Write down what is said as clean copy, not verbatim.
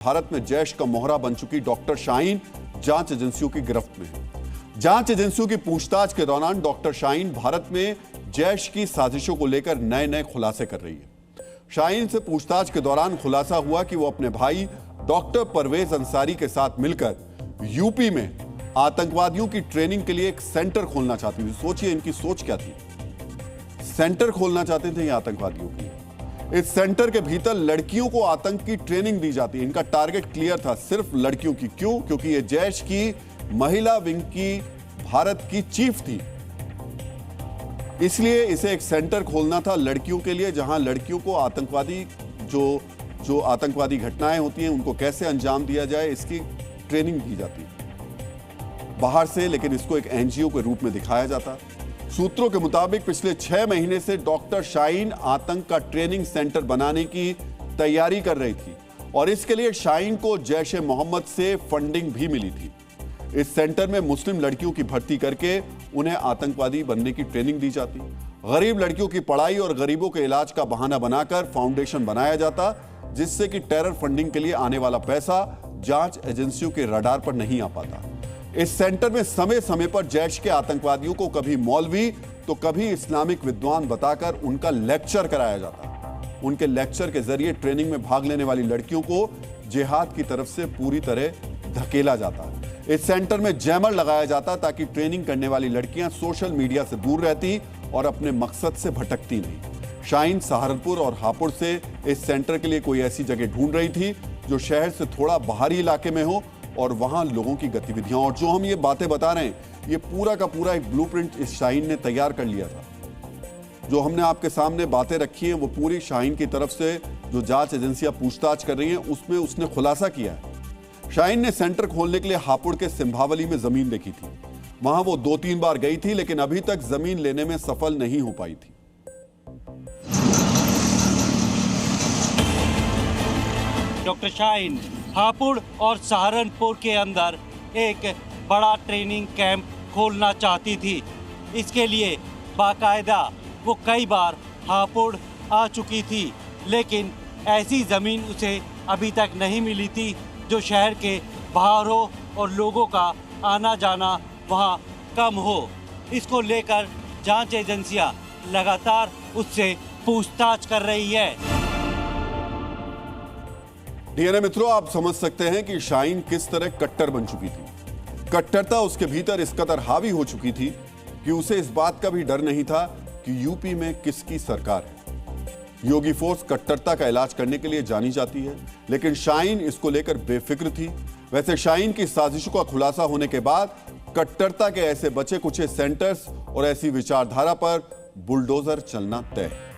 भारत में जैश का मोहरा बन चुकी डॉक्टर शाहीन जांच एजेंसियों की गिरफ्त में है। जांच एजेंसियों की पूछताछ के दौरान डॉक्टर शाहीन भारत में जैश की साजिशों को लेकर नए नए खुलासे कर रही है। शाहीन से पूछताछ के दौरान खुलासा हुआ कि वो अपने भाई डॉक्टर परवेज अंसारी के साथ मिलकर यूपी में आतंकवादियों की ट्रेनिंग के लिए एक सेंटर खोलना चाहती थी। सोचिए इनकी सोच क्या थी। सेंटर खोलना चाहते थे ये आतंकवादियों की। इस सेंटर के भीतर लड़कियों को आतंक की ट्रेनिंग दी जाती है। इनका टारगेट क्लियर था, सिर्फ लड़कियों की। क्यों? क्योंकि ये जैश की महिला विंग की भारत की चीफ थी, इसलिए इसे एक सेंटर खोलना था लड़कियों के लिए, जहां लड़कियों को आतंकवादी जो आतंकवादी घटनाएं होती हैं उनको कैसे अंजाम दिया जाए इसकी ट्रेनिंग दी जाती है बाहर से, लेकिन इसको एक एनजीओ के रूप में दिखाया जाता। सूत्रों के मुताबिक पिछले 6 महीने से डॉक्टर शाहीन आतंक का ट्रेनिंग सेंटर बनाने की तैयारी कर रही थी और इसके लिए शाहीन को जैश ए मोहम्मद से फंडिंग भी मिली थी। इस सेंटर में मुस्लिम लड़कियों की भर्ती करके उन्हें आतंकवादी बनने की ट्रेनिंग दी जाती। गरीब लड़कियों की पढ़ाई और गरीबों के इलाज का बहाना बनाकर फाउंडेशन बनाया जाता, जिससे कि टेरर फंडिंग के लिए आने वाला पैसा जांच एजेंसियों के रडार पर नहीं आ पाता। इस सेंटर में समय समय पर जैश के आतंकवादियों को कभी मौलवी तो कभी इस्लामिक विद्वान बताकर उनका लेक्चर कराया जाता। उनके लेक्चर के जरिए ट्रेनिंग में भाग लेने वाली लड़कियों को जिहाद की तरफ से पूरी तरह धकेला जाता। इस सेंटर में जैमर लगाया जाता ताकि ट्रेनिंग करने वाली लड़कियां सोशल मीडिया से दूर रहती और अपने मकसद से भटकती नहीं। शाहीन सहारनपुर और हापुड़ से इस सेंटर के लिए कोई ऐसी जगह ढूंढ रही थी जो शहर से थोड़ा बाहरी इलाके में हो और वहां लोगों की गतिविधियां, और जो हम ये बातें बता रहे हैं ये पूरा का पूरा एक ब्लूप्रिंट इस शाहीन ने तैयार कर लिया था। जो हमने आपके सामने बातें रखी हैं वो पूरी शाहीन की तरफ से जो जांच एजेंसियां पूछताछ कर रही हैं उसमें उसने खुलासा किया है। शाहीन ने सेंटर खोलने के लिए हापुड़ के सिंभावली में जमीन देखी थी। वहां वो 2-3 बार गई थी, लेकिन अभी तक जमीन लेने में सफल नहीं हो पाई थी। डॉक्टर शाहीन हापुड़ और सहारनपुर के अंदर एक बड़ा ट्रेनिंग कैंप खोलना चाहती थी। इसके लिए बाकायदा वो कई बार हापुड़ आ चुकी थी, लेकिन ऐसी ज़मीन उसे अभी तक नहीं मिली थी जो शहर के बाहर हो और लोगों का आना जाना वहाँ कम हो। इसको लेकर जांच एजेंसियाँ लगातार उससे पूछताछ कर रही है। डीएनए मित्रों, आप समझ सकते हैं कि शाहीन किस तरह कट्टर बन चुकी थी। कट्टरता उसके भीतर इस कदर हावी हो चुकी थी कि उसे इस बात का भी डर नहीं था कि यूपी में किसकी सरकार है। योगी फोर्स कट्टरता का इलाज करने के लिए जानी जाती है, लेकिन शाहीन इसको लेकर बेफिक्र थी। वैसे शाहीन की साजिशों का खुलासा होने के बाद कट्टरता के ऐसे बचे कुचे सेंटर्स और ऐसी विचारधारा पर बुलडोजर चलना तय है।